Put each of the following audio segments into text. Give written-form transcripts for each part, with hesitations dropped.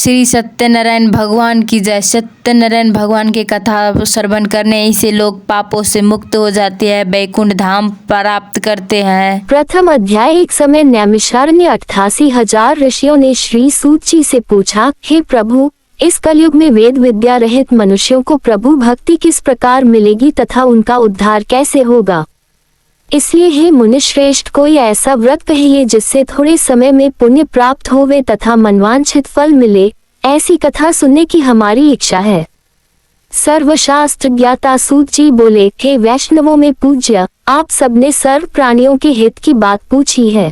श्री सत्यनारायण भगवान की जय। सत्यनारायण भगवान की कथा श्रवण करने से लोग पापों से मुक्त हो जाते हैं, वैकुंठ धाम प्राप्त करते हैं। प्रथम अध्याय। एक समय नैमिषारण्य 88,000 ऋषियों ने श्री सूत जी से पूछा, हे प्रभु, इस कलयुग में वेद विद्या रहित मनुष्यों को प्रभु भक्ति किस प्रकार मिलेगी तथा उनका उद्धार कैसे होगा। इसलिए हे मुनिश्रेष्ठ, कोई ऐसा व्रत कहिए जिससे थोड़े समय में पुण्य प्राप्त होवे तथा मनवांछित फल मिले। ऐसी कथा सुनने की हमारी इच्छा है। सर्वशास्त्र ज्ञाता सूत जी बोले, हे वैष्णवों में पूज्य, आप सबने सर्व प्राणियों के हित की बात पूछी है।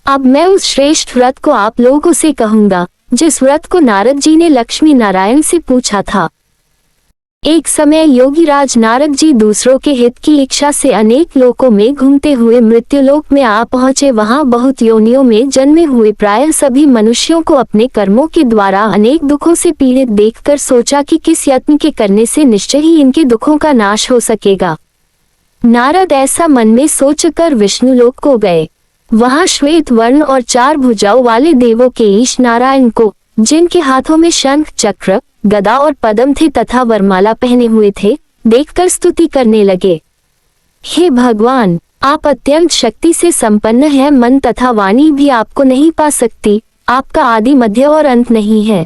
अब मैं उस श्रेष्ठ व्रत को आप लोगों से कहूंगा जिस व्रत को नारद जी ने लक्ष्मी नारायण से पूछा था। एक समय योगीराज नारद जी दूसरों के हित की इच्छा से अनेक लोकों में घूमते हुए मृत्युलोक में आ पहुंचे। वहां बहुत योनियों में जन्मे हुए प्रायः सभी मनुष्यों को अपने कर्मों के द्वारा अनेक दुखों से पीड़ित देखकर सोचा कि किस यत्न के करने से निश्चय ही इनके दुखों का नाश हो सकेगा। नारद ऐसा मन में सोचकर विष्णुलोक को गए। वहां श्वेत वर्ण और 4 भुजाओं वाले देवों के ईश नारायण को, जिनके हाथों में शंख, चक्र, गदा और पद्म थे तथा वरमाला पहने हुए थे, देखकर स्तुति करने लगे। हे भगवान, आप अत्यंत शक्ति से संपन्न हैं, मन तथा वाणी भी आपको नहीं पा सकती। आपका आदि मध्य और अंत नहीं है।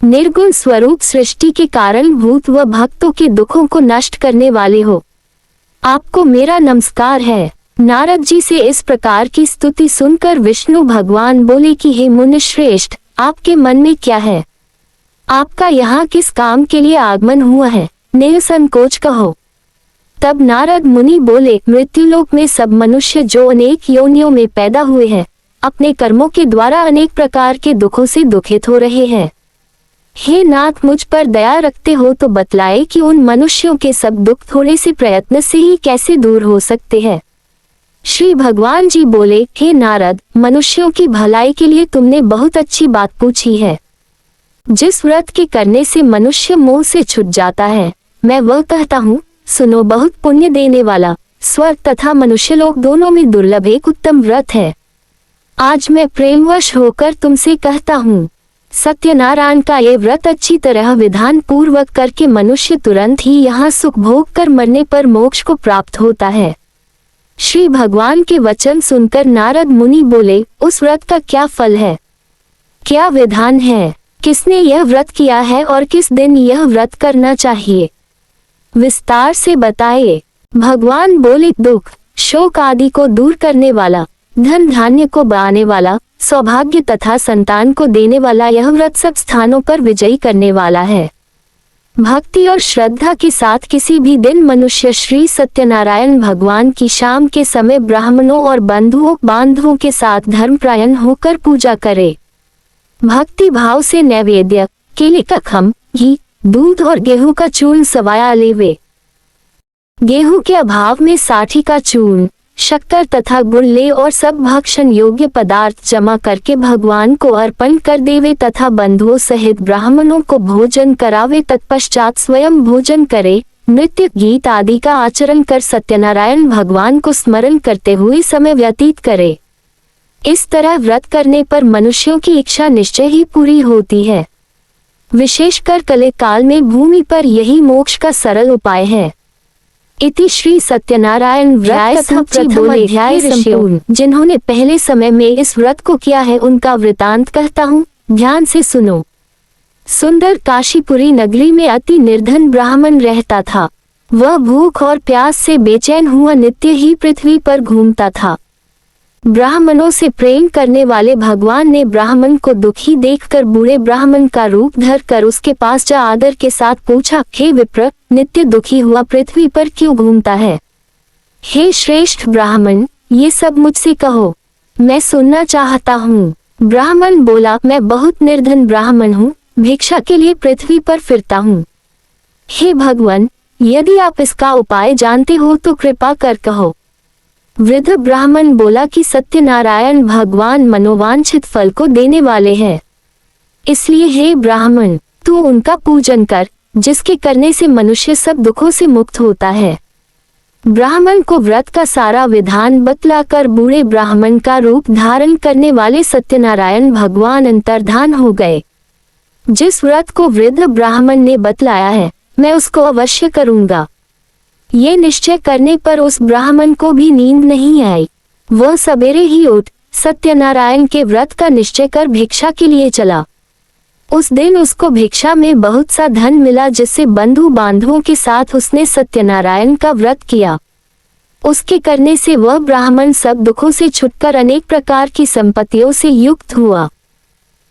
निर्गुण स्वरूप सृष्टि के कारण भूत व भक्तों के दुखों को नष्ट करने वाले हो। आपको मेरा नमस्कार है। नारद जी से इस प्रकार की स्तुति सुनकर विष्णु भगवान बोले कि हे मुनिश्रेष्ठ, आपके मन में क्या है? आपका यहाँ किस काम के लिए आगमन हुआ है? निसंकोच कहो। तब नारद मुनि बोले, मृत्युलोक में सब मनुष्य जो अनेक योनियों में पैदा हुए हैं, अपने कर्मों के द्वारा अनेक प्रकार के दुखों से दुखित हो रहे हैं। हे नाथ, मुझ पर दया रखते हो तो बतलाए कि उन मनुष्यों के सब दुख थोड़े से प्रयत्न से ही कैसे दूर हो सकते हैं। श्री भगवान जी बोले, हे नारद, मनुष्यों की भलाई के लिए तुमने बहुत अच्छी बात पूछी है। जिस व्रत के करने से मनुष्य मोह से छूट जाता है, मैं वह कहता हूँ, सुनो। बहुत पुण्य देने वाला, स्वर्ग तथा मनुष्यलोक दोनों में दुर्लभ एक उत्तम व्रत है। आज मैं प्रेमवश होकर तुमसे कहता हूँ, सत्यनारायण का ये व्रत अच्छी तरह विधान पूर्वक करके मनुष्य तुरंत ही यहाँ सुख भोग कर मरने पर मोक्ष को प्राप्त होता है। श्री भगवान के वचन सुनकर नारद मुनि बोले, उस व्रत का क्या फल है, क्या विधान है, किसने यह व्रत किया है और किस दिन यह व्रत करना चाहिए, विस्तार से बताइए। भगवान बोले, दुख शोक आदि को दूर करने वाला, धन धान्य को बढ़ाने वाला, सौभाग्य तथा संतान को देने वाला यह व्रत सब स्थानों पर विजयी करने वाला है। भक्ति और श्रद्धा के साथ किसी भी दिन मनुष्य श्री सत्यनारायण भगवान की शाम के समय ब्राह्मणों और बंधुओं बांधवों के साथ धर्मपरायण होकर पूजा करे। भक्ति भाव से नैवेद्य, केले का खम, घी, दूध और गेहूं का चूर्ण सवाया लेवे। गेहूं के अभाव में साठी का चूर्ण, शक्कर तथा गुड़ ले और सब भक्षण योग्य पदार्थ जमा करके भगवान को अर्पण कर देवे तथा बंधुओं सहित ब्राह्मणों को भोजन करावे। तत्पश्चात स्वयं भोजन करे, नृत्य गीत आदि का आचरण कर सत्यनारायण भगवान को स्मरण करते हुए समय व्यतीत करे। इस तरह व्रत करने पर मनुष्यों की इच्छा निश्चय ही पूरी होती है। विशेषकर कले काल में भूमि पर यही मोक्ष का सरल उपाय है। इति श्री सत्यनारायण व्रत कथा प्रथम अध्याय संपूर्ण। जिन्होंने पहले समय में इस व्रत को किया है उनका वृतांत कहता हूँ, ध्यान से सुनो। सुंदर काशीपुरी नगरी में अति निर्धन ब्राह्मण रहता था। वह भूख और प्यास से बेचैन हुआ नित्य ही पृथ्वी पर घूमता था। ब्राह्मणों से प्रेम करने वाले भगवान ने ब्राह्मण को दुखी देखकर बूढ़े ब्राह्मण का रूप धर कर उसके पास जा आदर के साथ पूछा, हे विप्र, नित्य दुखी हुआ पृथ्वी पर क्यों घूमता है? हे श्रेष्ठ ब्राह्मण, ये सब मुझसे कहो, मैं सुनना चाहता हूँ। ब्राह्मण बोला, मैं बहुत निर्धन ब्राह्मण हूँ, भिक्षा के लिए पृथ्वी पर फिरता हूँ। हे भगवान, यदि आप इसका उपाय जानते हो तो कृपा कर कहो। वृद्ध ब्राह्मण बोला कि सत्यनारायण भगवान मनोवांछित फल को देने वाले हैं, इसलिए हे ब्राह्मण, तू उनका पूजन कर, जिसके करने से मनुष्य सब दुखों से मुक्त होता है। ब्राह्मण को व्रत का सारा विधान बतलाकर बूढ़े ब्राह्मण का रूप धारण करने वाले सत्यनारायण भगवान अंतर्धान हो गए। जिस व्रत को वृद्ध ब्राह्मण ने बतलाया है मैं उसको अवश्य करूंगा। ये निश्चय करने पर उस ब्राह्मण को भी नींद नहीं आई। वह सवेरे ही उठ सत्यनारायण के व्रत का निश्चय कर भिक्षा के लिए चला। उस दिन उसको भिक्षा में बहुत सा धन मिला, जिससे बंधु बांधवों के साथ उसने सत्यनारायण का व्रत किया। उसके करने से वह ब्राह्मण सब दुखों से छुटकर अनेक प्रकार की संपत्तियों से युक्त हुआ।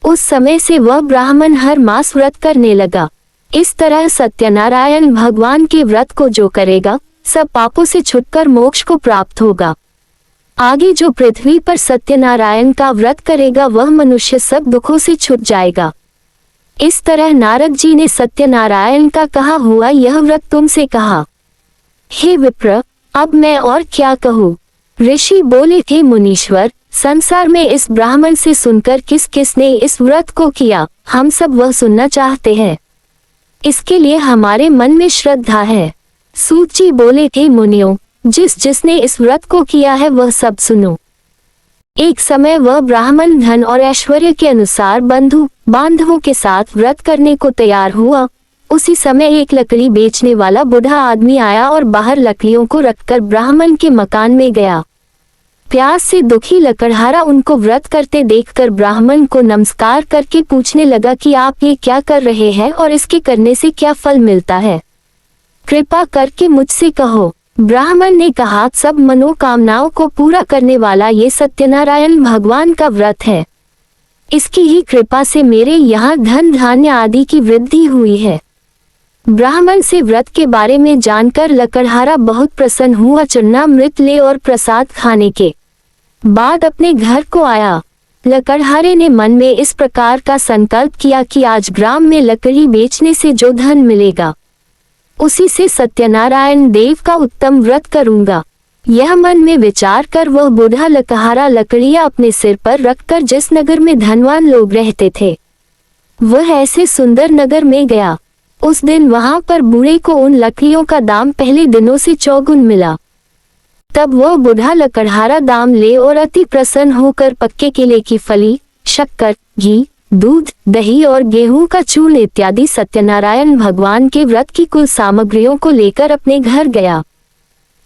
उस समय से वह ब्राह्मण हर मास व्रत करने लगा। इस तरह सत्यनारायण भगवान के व्रत को जो करेगा सब पापों से छुटकर मोक्ष को प्राप्त होगा। आगे जो पृथ्वी पर सत्यनारायण का व्रत करेगा वह मनुष्य सब दुखों से छूट जाएगा। इस तरह नारद जी ने सत्यनारायण का कहा हुआ यह व्रत तुमसे कहा। हे विप्र, अब मैं और क्या कहूँ। ऋषि बोले थे मुनीश्वर, संसार में इस ब्राह्मण से सुनकर किस किस ने इस व्रत को किया, हम सब वह सुनना चाहते हैं। इसके लिए हमारे मन में श्रद्धा है। सूत जी बोले थे मुनियों, जिस जिसने इस व्रत को किया है वह सब सुनो। एक समय वह ब्राह्मण धन और ऐश्वर्य के अनुसार बंधु बांधवों के साथ व्रत करने को तैयार हुआ। उसी समय एक लकड़ी बेचने वाला बूढ़ा आदमी आया और बाहर लकड़ियों को रखकर ब्राह्मण के मकान में गया। प्यास से दुखी लकड़हारा उनको व्रत करते देखकर ब्राह्मण को नमस्कार करके पूछने लगा कि आप ये क्या कर रहे हैं और इसके करने से क्या फल मिलता है, कृपा करके मुझसे कहो। ब्राह्मण ने कहा, सब मनोकामनाओं को पूरा करने वाला ये सत्यनारायण भगवान का व्रत है। इसकी ही कृपा से मेरे यहाँ धन धान्य आदि की वृद्धि हुई है। ब्राह्मण से व्रत के बारे में जानकर लकड़हारा बहुत प्रसन्न हुआ। चरणामृत ले और प्रसाद खाने के बाद अपने घर को आया। लकड़हारे ने मन में इस प्रकार का संकल्प किया कि आज ग्राम में लकड़ी बेचने से जो धन मिलेगा उसी से सत्यनारायण देव का उत्तम व्रत करूंगा। यह मन में विचार कर वह बूढ़ा लकड़हारा लकड़ियां अपने सिर पर रखकर जिस नगर में धनवान लोग रहते थे वह ऐसे सुंदर नगर में गया। उस दिन वहां पर बूढ़े को उन लकड़ियों का दाम पहले दिनों से चौगुन मिला। तब वह बूढ़ा लकड़हारा दाम ले और अति प्रसन्न होकर पक्के केले की फली, शक्कर, घी, दूध, दही और गेहूं का चूर्ण इत्यादि सत्यनारायण भगवान के व्रत की कुल सामग्रियों को लेकर अपने घर गया।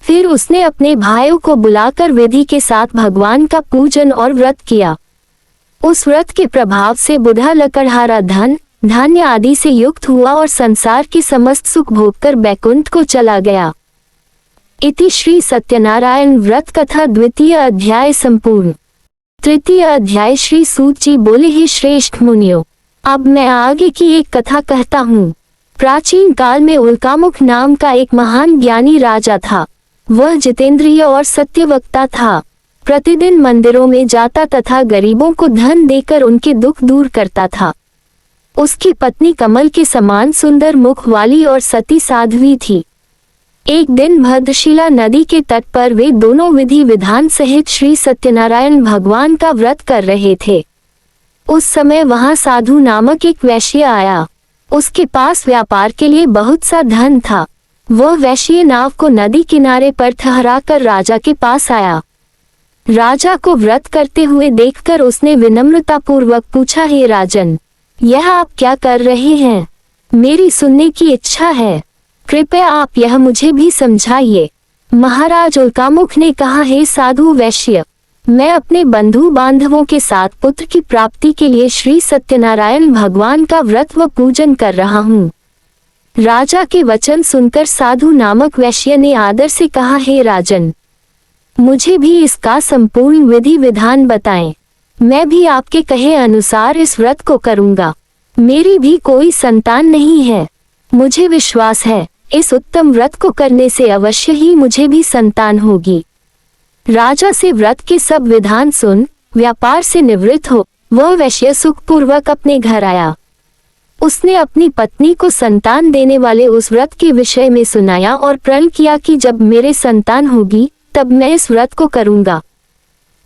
फिर उसने अपने भाइयों को बुलाकर विधि के साथ भगवान का पूजन और व्रत किया। उस व्रत के प्रभाव से बूढ़ा लकड़हारा धन धान्य आदि से युक्त हुआ और संसार की समस्त सुख भोगकर बैकुंठ को चला गया। इति श्री सत्यनारायण व्रत कथा द्वितीय अध्याय संपूर्ण। तृतीय अध्याय। श्री सूत जी बोले, हे श्रेष्ठ मुनियों, अब मैं आगे की एक कथा कहता हूँ। प्राचीन काल में उल्कामुख नाम का एक महान ज्ञानी राजा था। वह जितेंद्रिय और सत्यवक्ता था। प्रतिदिन मंदिरों में जाता तथा गरीबों को धन देकर उनके दुख दूर करता था। उसकी पत्नी कमल के समान सुंदर मुख वाली और सती साध्वी थी। एक दिन भद्रशिला नदी के तट पर वे दोनों विधि विधान सहित श्री सत्यनारायण भगवान का व्रत कर रहे थे। उस समय वहां साधु नामक एक वैश्य आया। उसके पास व्यापार के लिए बहुत सा धन था। वह वैश्य नाव को नदी किनारे पर ठहराकर राजा के पास आया। राजा को व्रत करते हुए देखकर उसने विनम्रतापूर्वक पूछा, हे राजन, यह आप क्या कर रहे हैं? मेरी सुनने की इच्छा है, कृपया आप यह मुझे भी समझाइए। महाराज उल्कामुख ने कहा, हे साधु वैश्य, मैं अपने बंधु बांधवों के साथ पुत्र की प्राप्ति के लिए श्री सत्यनारायण भगवान का व्रत व पूजन कर रहा हूँ। राजा के वचन सुनकर साधु नामक वैश्य ने आदर से कहा, हे राजन, मुझे भी इसका संपूर्ण विधि विधान बताएं। मैं भी आपके कहे अनुसार इस व्रत को करूंगा। मेरी भी कोई संतान नहीं है। मुझे विश्वास है इस उत्तम व्रत को करने से अवश्य ही मुझे भी संतान होगी। राजा से व्रत के सब विधान सुन व्यापार से निवृत्त हो वह वैश्य सुखपूर्वक अपने घर आया। उसने अपनी पत्नी को संतान देने वाले उस व्रत के विषय में सुनाया और प्रण किया कि जब मेरे संतान होगी तब मैं इस व्रत को करूंगा।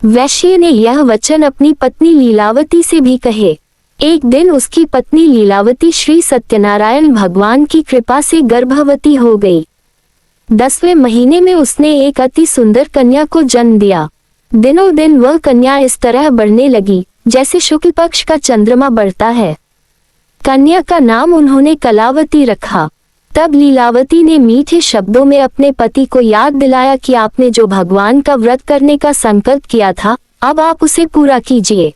वैश्य ने यह वचन अपनी पत्नी लीलावती से भी कहे। एक दिन उसकी पत्नी लीलावती श्री सत्यनारायण भगवान की कृपा से गर्भवती हो गई। 10वें महीने में उसने एक अति सुंदर कन्या को जन्म दिया। दिनों दिन वह कन्या इस तरह बढ़ने लगी जैसे शुक्ल पक्ष का चंद्रमा बढ़ता है। कन्या का नाम उन्होंने कलावती रखा। तब लीलावती ने मीठे शब्दों में अपने पति को याद दिलाया कि आपने जो भगवान का व्रत करने का संकल्प किया था, अब आप उसे पूरा कीजिए।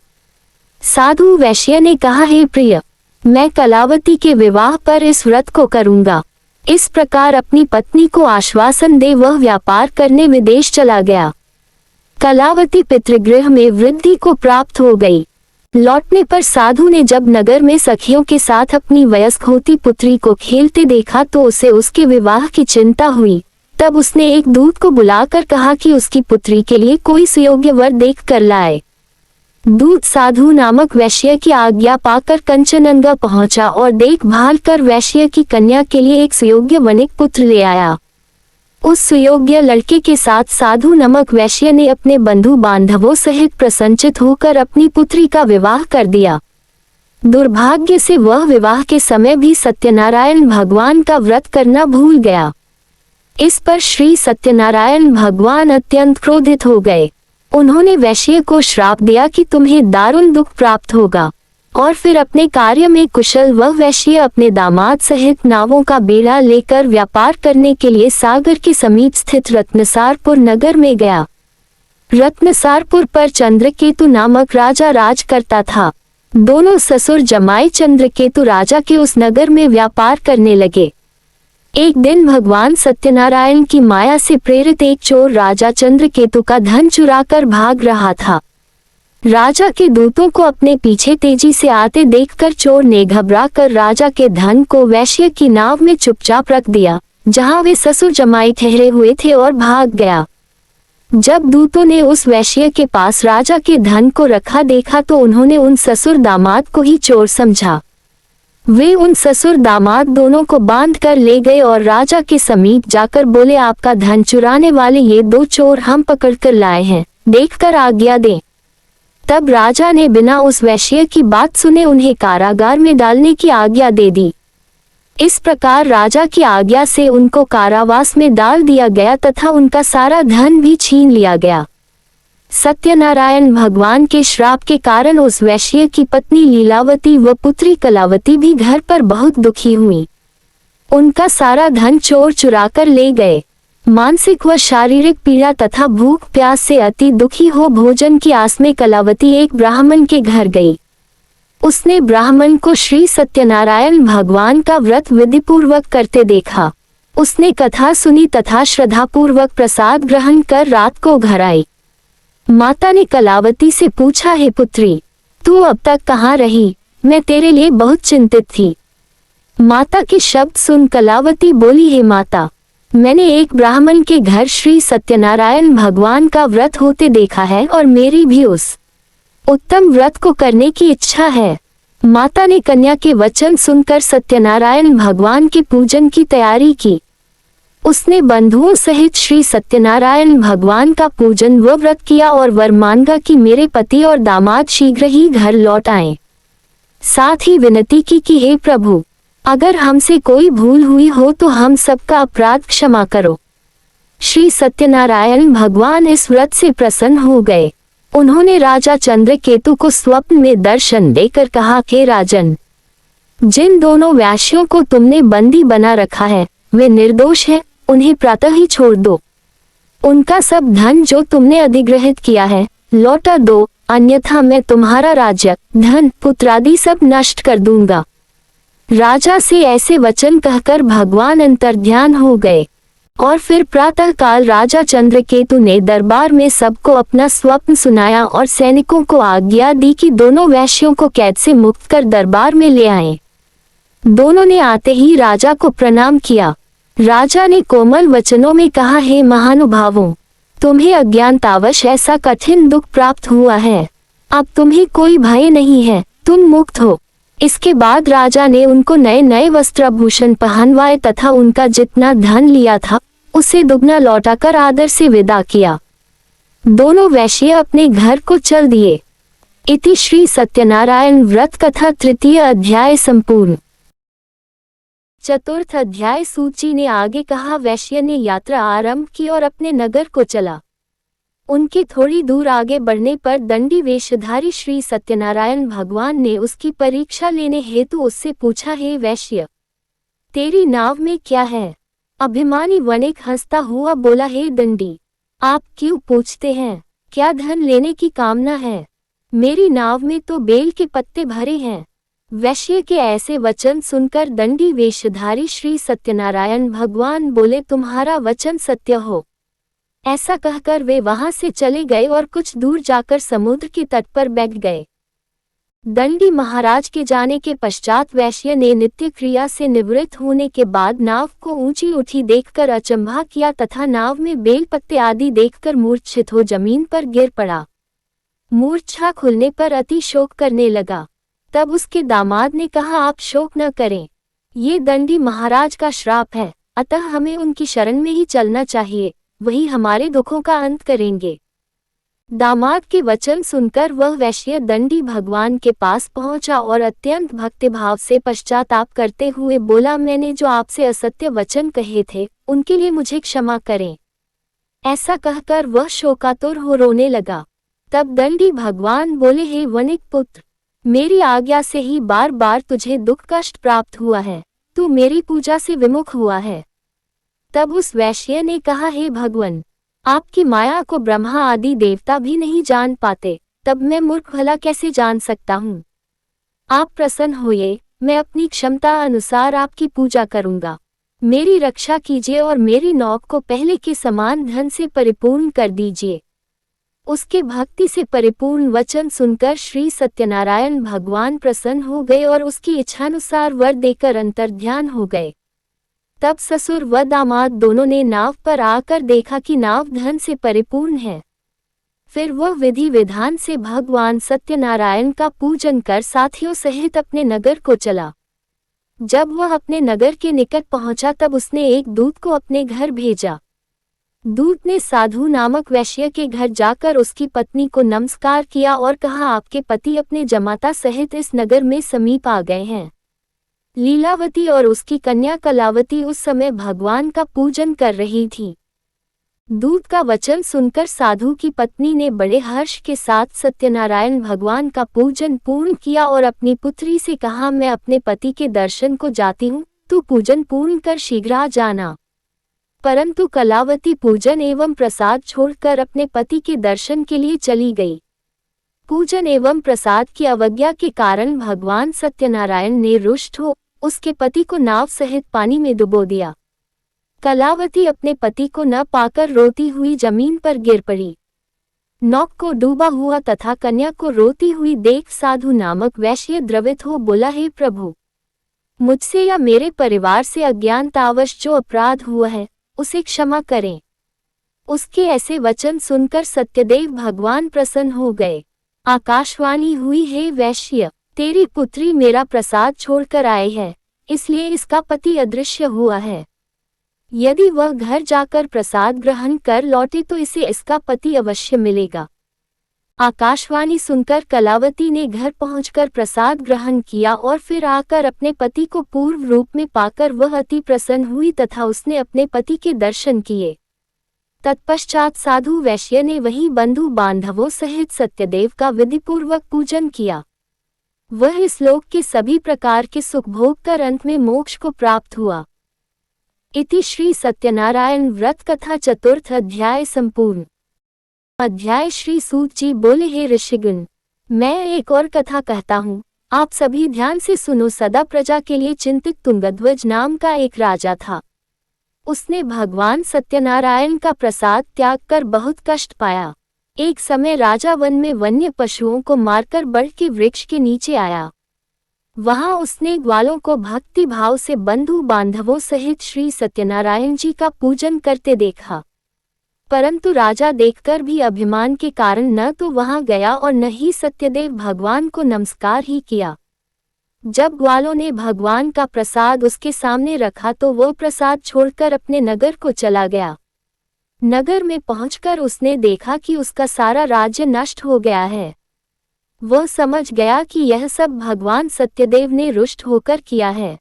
साधु वैश्य ने कहा, हे प्रिय, मैं कलावती के विवाह पर इस व्रत को करूंगा। इस प्रकार अपनी पत्नी को आश्वासन दे वह व्यापार करने विदेश चला गया। कलावती पितृगृह में वृद्धि को प्राप्त हो गई। लौटने पर साधु ने जब नगर में सखियों के साथ अपनी वयस्क होती पुत्री को खेलते देखा तो उसे उसके विवाह की चिंता हुई। तब उसने एक दूत को बुलाकर कहा कि उसकी पुत्री के लिए कोई सुयोग्य वर देख कर लाए। दूत साधु नामक वैश्य की आज्ञा पाकर कंचनजंगा पहुंचा और देखभाल कर वैश्य की कन्या के लिए एक सुयोग्य वनिक पुत्र ले आया। उस सुयोग्य लड़के के साथ साधु नामक वैश्य ने अपने बंधु बांधवों सहित प्रसन्नचित होकर अपनी पुत्री का विवाह कर दिया। दुर्भाग्य से वह विवाह के समय भी सत्यनारायण भगवान का व्रत करना भूल गया। इस पर श्री सत्यनारायण भगवान अत्यंत क्रोधित हो गए। उन्होंने वैश्य को श्राप दिया कि तुम्हें दारुण दुख प्राप्त होगा, और फिर अपने कार्य में कुशल वह वैश्य अपने दामाद सहित नावों का बेड़ा लेकर व्यापार करने के लिए सागर के समीप स्थित रत्नसारपुर नगर में गया। रत्नसारपुर पर चंद्रकेतु नामक राजा राज करता था। दोनों ससुर जमाई चंद्रकेतु राजा के उस नगर में व्यापार करने लगे। एक दिन भगवान सत्यनारायण की माया से प्रेरित एक चोर राजा चंद्रकेतु का धन चुराकर भाग रहा था। राजा के दूतों को अपने पीछे तेजी से आते देखकर चोर ने घबरा कर राजा के धन को वैश्य की नाव में चुपचाप रख दिया, जहां वे ससुर जमाई ठहरे हुए थे, और भाग गया। जब दूतों ने उस वैश्य के पास राजा के धन को रखा देखा तो उन्होंने उन ससुर दामाद को ही चोर समझा। वे उन ससुर दामाद दोनों को बांध कर ले गए और राजा के समीप जाकर बोले, आपका धन चुराने वाले ये दो चोर हम पकड़ कर लाए हैं, देखकर आज्ञा दें। तब राजा ने बिना उस वैश्य की बात सुने उन्हें कारागार में डालने की आज्ञा दे दी। इस प्रकार राजा की आज्ञा से उनको कारावास में डाल दिया गया तथा उनका सारा धन भी छीन लिया गया। सत्यनारायण भगवान के श्राप के कारण उस वैश्य की पत्नी लीलावती व पुत्री कलावती भी घर पर बहुत दुखी हुई। उनका सारा धन चोर चुराकर ले गए। मानसिक व शारीरिक पीड़ा तथा भूख प्यास से अति दुखी हो भोजन की आस में कलावती एक ब्राह्मण के घर गई। उसने ब्राह्मण को श्री सत्यनारायण भगवान का व्रत विधिपूर्वक करते देखा। उसने कथा सुनी तथा श्रद्धापूर्वक प्रसाद ग्रहण कर रात को घर आई। माता ने कलावती से पूछा, हे पुत्री, तू अब तक कहाँ रही? मैं तेरे लिए बहुत चिंतित थी। माता के शब्द सुन कलावती बोली, हे माता, मैंने एक ब्राह्मण के घर श्री सत्यनारायण भगवान का व्रत होते देखा है और मेरी भी उस उत्तम व्रत को करने की इच्छा है। माता ने कन्या के वचन सुनकर सत्यनारायण भगवान के पूजन की तैयारी की। उसने बंधुओं सहित श्री सत्यनारायण भगवान का पूजन व व्रत किया और वर मांगा कि मेरे पति और दामाद शीघ्र ही घर लौट आएं। साथ ही विनती की कि हे प्रभु, अगर हमसे कोई भूल हुई हो तो हम सबका अपराध क्षमा करो। श्री सत्यनारायण भगवान इस व्रत से प्रसन्न हो गए। उन्होंने राजा चंद्रकेतु को स्वप्न में दर्शन देकर कहा, हे राजन, जिन दोनों वैश्यों को तुमने बंदी बना रखा है वे निर्दोष हैं, उन्हें प्रातः ही छोड़ दो। उनका सब धन जो तुमने अधिग्रहित किया है लौटा दो, अन्यथा मैं तुम्हारा राज्य, धन, पुत्र आदि सब नष्ट कर दूंगा। राजा से ऐसे वचन कहकर भगवान अंतर्ध्यान हो गए। और फिर प्रातः काल राजा चंद्रकेतु ने दरबार में सबको अपना स्वप्न सुनाया और सैनिकों को आज्ञा दी कि दोनों वैश्यों को कैद से मुक्त कर दरबार में ले आएं। दोनों ने आते ही राजा को प्रणाम किया। राजा ने कोमल वचनों में कहा, हे महानुभावों, तुम्हें अज्ञानतावश ऐसा कठिन दुख प्राप्त हुआ है। अब तुम्हें कोई भय नहीं है, तुम मुक्त हो। इसके बाद राजा ने उनको नए नए वस्त्राभूषण पहनवाए तथा उनका जितना धन लिया था उसे दुगना लौटाकर आदर से विदा किया। दोनों वैश्य अपने घर को चल दिए। इति श्री सत्यनारायण व्रत कथा तृतीय अध्याय संपूर्ण। चतुर्थ अध्याय। सूची ने आगे कहा, वैश्य ने यात्रा आरंभ की और अपने नगर को चला। उनके थोड़ी दूर आगे बढ़ने पर दंडी वेशधारी श्री सत्यनारायण भगवान ने उसकी परीक्षा लेने हेतु उससे पूछा, हे वैश्य, तेरी नाव में क्या है? अभिमानी वणिक हंसता हुआ बोला, हे दंडी, आप क्यों पूछते हैं? क्या धन लेने की कामना है? मेरी नाव में तो बेल के पत्ते भरे हैं। वैश्य के ऐसे वचन सुनकर दंडी वेशधारी श्री सत्यनारायण भगवान बोले, तुम्हारा वचन सत्य हो। ऐसा कहकर वे वहां से चले गए और कुछ दूर जाकर समुद्र के तट पर बैठ गए। दंडी महाराज के जाने के पश्चात वैश्य ने नित्य क्रिया से निवृत्त होने के बाद नाव को ऊंची उठी देखकर अचंभा किया तथा नाव में बेल पत्ते आदि देखकर मूर्छित हो जमीन पर गिर पड़ा। मूर्छा खुलने पर अति शोक करने लगा। तब उसके दामाद ने कहा, आप शोक न करें, ये दंडी महाराज का श्राप है, अतः हमें उनकी शरण में ही चलना चाहिए, वही हमारे दुखों का अंत करेंगे। दामाद के वचन सुनकर वह वैश्य दंडी भगवान के पास पहुंचा और अत्यंत भक्तिभाव से पश्चाताप करते हुए बोला, मैंने जो आपसे असत्य वचन कहे थे उनके लिए मुझे क्षमा करें। ऐसा कहकर वह शोकातुर हो रोने लगा। तब दंडी भगवान बोले, हे वणिक पुत्र, मेरी आज्ञा से ही बार बार तुझे दुख कष्ट प्राप्त हुआ है, तू मेरी पूजा से विमुख हुआ है। तब उस वैश्य ने कहा, हे भगवान, आपकी माया को ब्रह्मा आदि देवता भी नहीं जान पाते, तब मैं मूर्ख भला कैसे जान सकता हूँ? आप प्रसन्न होइए, मैं अपनी क्षमता अनुसार आपकी पूजा करूँगा। मेरी रक्षा कीजिए और मेरी नौक को पहले के समान धन से परिपूर्ण कर दीजिए। उसके भक्ति से परिपूर्ण वचन सुनकर श्री सत्यनारायण भगवान प्रसन्न हो गए और उसकी इच्छानुसार वर देकर अंतर्ध्यान हो गए। तब ससुर व दामाद दोनों ने नाव पर आकर देखा कि नाव धन से परिपूर्ण है। फिर वह विधि विधान से भगवान सत्यनारायण का पूजन कर साथियों सहित अपने नगर को चला। जब वह अपने नगर के निकट पहुंचा तब उसने एक दूत को अपने घर भेजा। दूत ने साधु नामक वैश्य के घर जाकर उसकी पत्नी को नमस्कार किया और कहा, आपके पति अपने जमाता सहित इस नगर में समीप आ गए हैं। लीलावती और उसकी कन्या कलावती उस समय भगवान का पूजन कर रही थी। दूत का वचन सुनकर साधु की पत्नी ने बड़े हर्ष के साथ सत्यनारायण भगवान का पूजन पूर्ण किया और अपनी पुत्री से कहा, मैं अपने पति के दर्शन को जाती हूँ, तू पूजन पूर्ण कर शीघ्र आ जाना। परंतु कलावती पूजन एवं प्रसाद छोड़कर अपने पति के दर्शन के लिए चली गई। पूजन एवं प्रसाद की अवज्ञा के कारण भगवान सत्यनारायण ने रुष्ट हो उसके पति को नाव सहित पानी में डुबो दिया। कलावती अपने पति को न पाकर रोती हुई जमीन पर गिर पड़ी। नौक को डूबा हुआ तथा कन्या को रोती हुई देख साधु नामक वैश्य द्रवित हो बोला, हे प्रभु, मुझसे या मेरे परिवार से अज्ञानतावश जो अपराध हुआ है उसे क्षमा करें। उसके ऐसे वचन सुनकर सत्यदेव भगवान प्रसन्न हो गए। आकाशवाणी हुई, हे वैश्य, तेरी पुत्री मेरा प्रसाद छोड़कर आई है, इसलिए इसका पति अदृश्य हुआ है। यदि वह घर जाकर प्रसाद ग्रहण कर लौटे तो इसे इसका पति अवश्य मिलेगा। आकाशवाणी सुनकर कलावती ने घर पहुंचकर प्रसाद ग्रहण किया और फिर आकर अपने पति को पूर्व रूप में पाकर वह अति प्रसन्न हुई तथा उसने अपने पति के दर्शन किए। तत्पश्चात साधु वैश्य ने वहीं बंधु बांधवों सहित सत्यदेव का विधिपूर्वक पूजन किया। वह इस लोक के सभी प्रकार के सुख भोग कर अंत में मोक्ष को प्राप्त हुआ। इति श्री सत्यनारायण व्रत कथा चतुर्थ अध्याय संपूर्ण। अध्याय श्री सूत जी बोले, हे ऋषिगण, मैं एक और कथा कहता हूँ, आप सभी ध्यान से सुनो। सदा प्रजा के लिए चिंतित तुंगध्वज नाम का एक राजा था। उसने भगवान सत्यनारायण का प्रसाद त्याग कर बहुत कष्ट पाया। एक समय राजा वन में वन्य पशुओं को मारकर बड़ के वृक्ष के नीचे आया। वहां उसने ग्वालों को भक्ति भाव से बंधु बांधवों सहित श्री सत्यनारायण जी का पूजन करते देखा। परंतु राजा देखकर भी अभिमान के कारण न तो वहां गया और न ही सत्यदेव भगवान को नमस्कार ही किया। जब ग्वालों ने भगवान का प्रसाद उसके सामने रखा तो वो प्रसाद छोड़कर अपने नगर को चला गया। नगर में पहुंचकर उसने देखा कि उसका सारा राज्य नष्ट हो गया है। वह समझ गया कि यह सब भगवान सत्यदेव ने रुष्ट होकर किया है।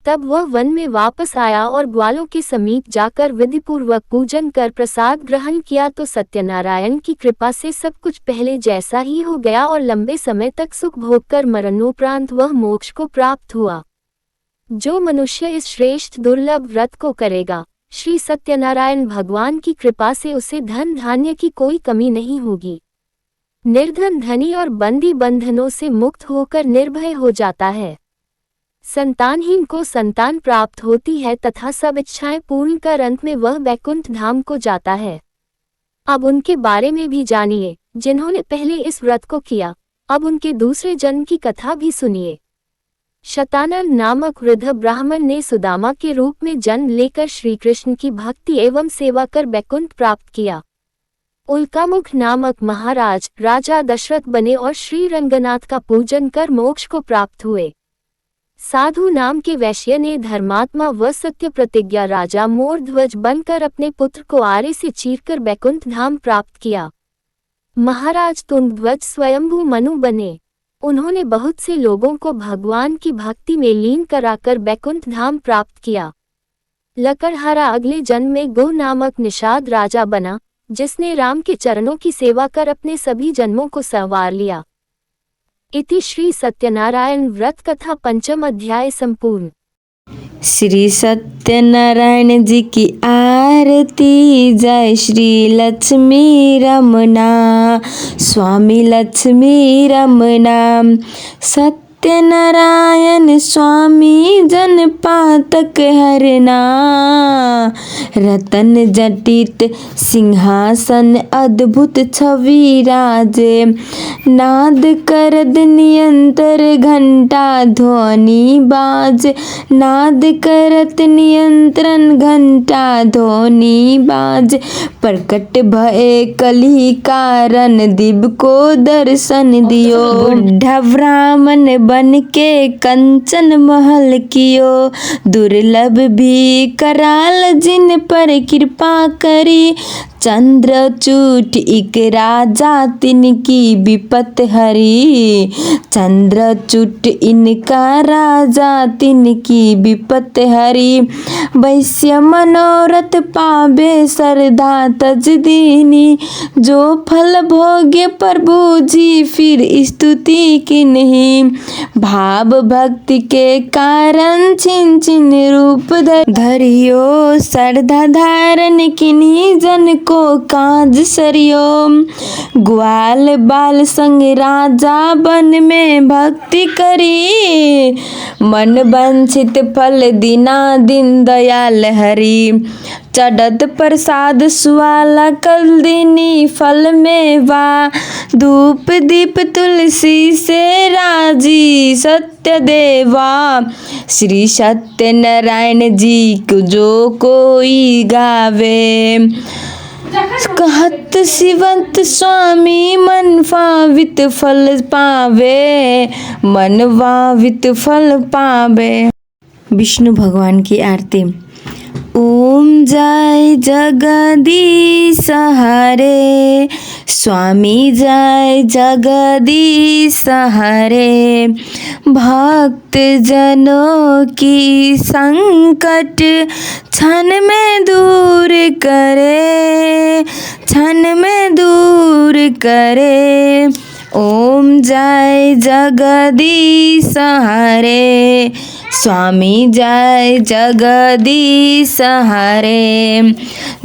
तब वह वन में वापस आया और ग्वालों के समीप जाकर विधिपूर्वक पूजन कर प्रसाद ग्रहण किया तो सत्यनारायण की कृपा से सब कुछ पहले जैसा ही हो गया और लंबे समय तक सुख भोग कर मरणोपरांत वह मोक्ष को प्राप्त हुआ। जो मनुष्य इस श्रेष्ठ दुर्लभ व्रत को करेगा, श्री सत्यनारायण भगवान की कृपा से उसे धन धान्य की कोई कमी नहीं होगी। निर्धन धनी और बंदी बंधनों से मुक्त होकर निर्भय हो जाता है। संतानहीन को संतान प्राप्त होती है तथा सब इच्छाएं पूर्ण कर अंत में वह वैकुंठ धाम को जाता है। अब उनके बारे में भी जानिए जिन्होंने पहले इस व्रत को किया। अब उनके दूसरे जन्म की कथा भी सुनिए। शतानन नामक वृद्ध ब्राह्मण ने सुदामा के रूप में जन्म लेकर श्री कृष्ण की भक्ति एवं सेवा कर वैकुंठ प्राप्त किया। उल्कामुख नामक महाराज राजा दशरथ बने और श्री रंगनाथ का पूजन कर मोक्ष को प्राप्त हुए। साधु नाम के वैश्य ने धर्मात्मा व सत्य प्रतिज्ञा राजा मोरध्वज बनकर अपने पुत्र को आरे से चीरकर वैकुंठ धाम प्राप्त किया। महाराज तुंगध्वज स्वयंभू मनु बने। उन्होंने बहुत से लोगों को भगवान की भक्ति में लीन कराकर वैकुंठ धाम प्राप्त किया। लकड़हारा अगले जन्म में गो नामक निषाद राजा बना, जिसने राम के चरणों की सेवा कर अपने सभी जन्मों को संवार लिया। इति श्री सत्यनारायण व्रत कथा पंचम अध्याय संपूर्ण। श्री सत्यनारायण जी की आरती। जय श्री लक्ष्मी रमना स्वामी लक्ष्मी रमना। सत्यनारायण स्वामी जन पातक हरना। रतन जटित सिंहासन अद्भुत छवि राजे। नाद करद नियंतर घंटा ध्वनि बाज। नाद करत नियंत्रण घंटा ध्वनि बाज। प्रकट भय कली कारण दिव को दर्शन दियो। बुढ़ा ब्राह्मण बन के कंचन महल कियो। दुर्लभ भी कराल जिन पर कृपा करी। चंद्रचूट इक राजा तिनकी विपत हरी। चंद्रचूट इनका राजा तिनकी विपत हरी। वैश्य मनोरथ पावे श्रद्धा तज दीनी। जो फल भोगे प्रभु जी फिर स्तुति की नहीं। भाव भक्ति के कारण छिन छिन रूप धरियो। श्रद्धा धारण किन्हीं जन को काज सरियो। ग्वाल बाल संग राजा बन में भक्ति करी। मन वंचित फल दिना दिन दयाल हरि। चढ़त प्रसाद सुवाला कलदिनी फल में वा। धूप दीप तुलसी से राजी सत्य देवा। श्री सत्यनारायण जी को जो कोई गावे। कहत शिवंत स्वामी मन भावित फल पावे। मन भावित फल पावे। विष्णु भगवान की आरती। ओम जय जगदीश हरे। स्वामी जय जगदीश हरे। भक्त जनों की संकट क्षण में दूर करे। क्षण में दूर करे। ओम जय जगदीश हरे। स्वामी जय जगदीश हरे।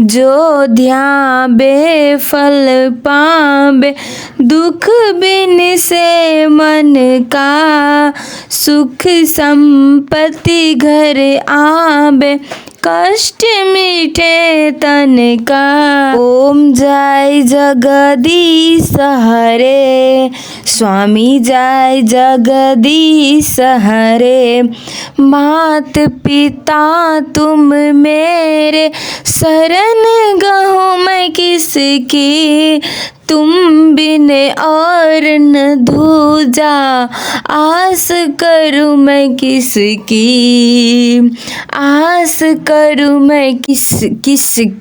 जो ध्यावे फल पावे। दुख बिन से मन का। सुख संपत्ति घर आवे। कष्ट मीठे तन का। ओम जय जगदीश हरे। स्वामी जय जगदीश हरे। मात पिता तुम मेरे शरण गहूँ मैं किसकी। तुम बिन और न दूजा आस करूँ मैं किसकी। आस करूँ मैं किसकी।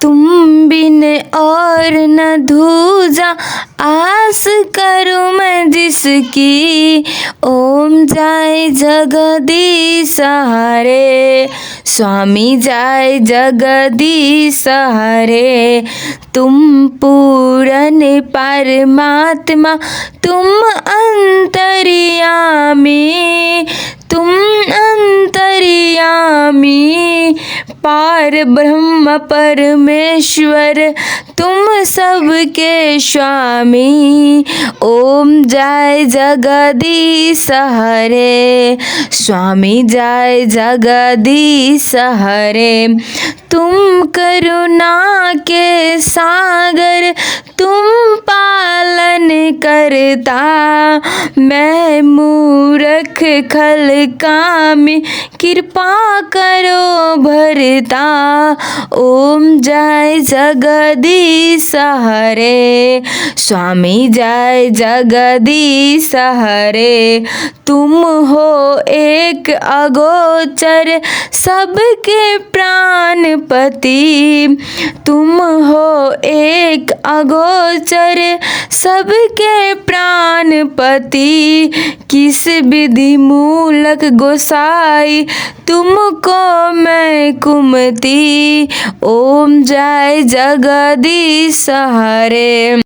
तुम बिन और न दूजा आस करूँ मैं जिसकी। ओम जय जगदीश हरे, स्वामी जय जगदीश हरे। तुम पूर्ण परमात्मा, तुम अंतर्यामी, तुम अंतर्यामी, पार ब्रह्म परमेश्वर, तुम सबके स्वामी। ओम जय जगदीश हरे, स्वामी जय जगदीश हरे। तुम करुणा के सागर, तुम पालन करता, मैं मूर्ख खल कामी, कृपा करो भरता। ओम जय जगदीश हरे, स्वामी जय जगदीश हरे। तुम हो एक अगोचर, सबके प्राणपति, तुम हो एक अगोचर, सबके प्राणपति। किस विधि मूलक गोसाई, तुमको मैं कुमति। ओम जय जगदीश हरे।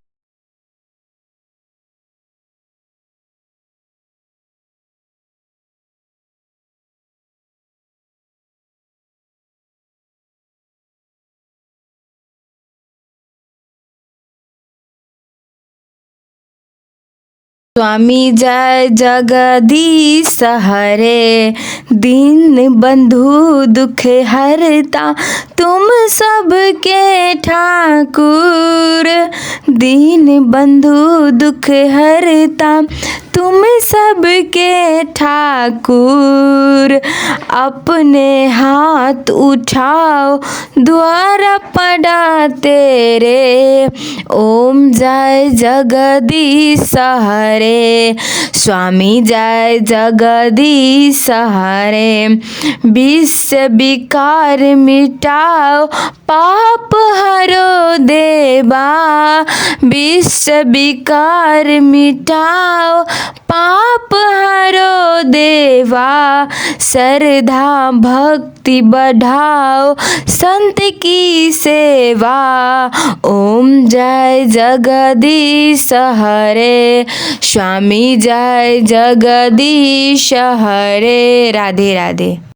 स्वामी जय जगदीश हरे, दीन बंधु दुख हरता, तुम सबके ठाकुर। दीन बंधु दुख हरता, तुम सबके ठाकुर। अपने हाथ उठाओ, द्वारा पड़ा तेरे। ओम जय जगदीश हरे, स्वामी जय जगदीश हरे। विश्व विकार मिटाओ, पाप हरो देवा, विश्व विकार मिटाओ, पाप हरो देवा। श्रद्धा भक्ति बढ़ाओ, संत की सेवा। ओम जय जगदीश हरे, स्वामी जय जगदीश हरे। राधे राधे।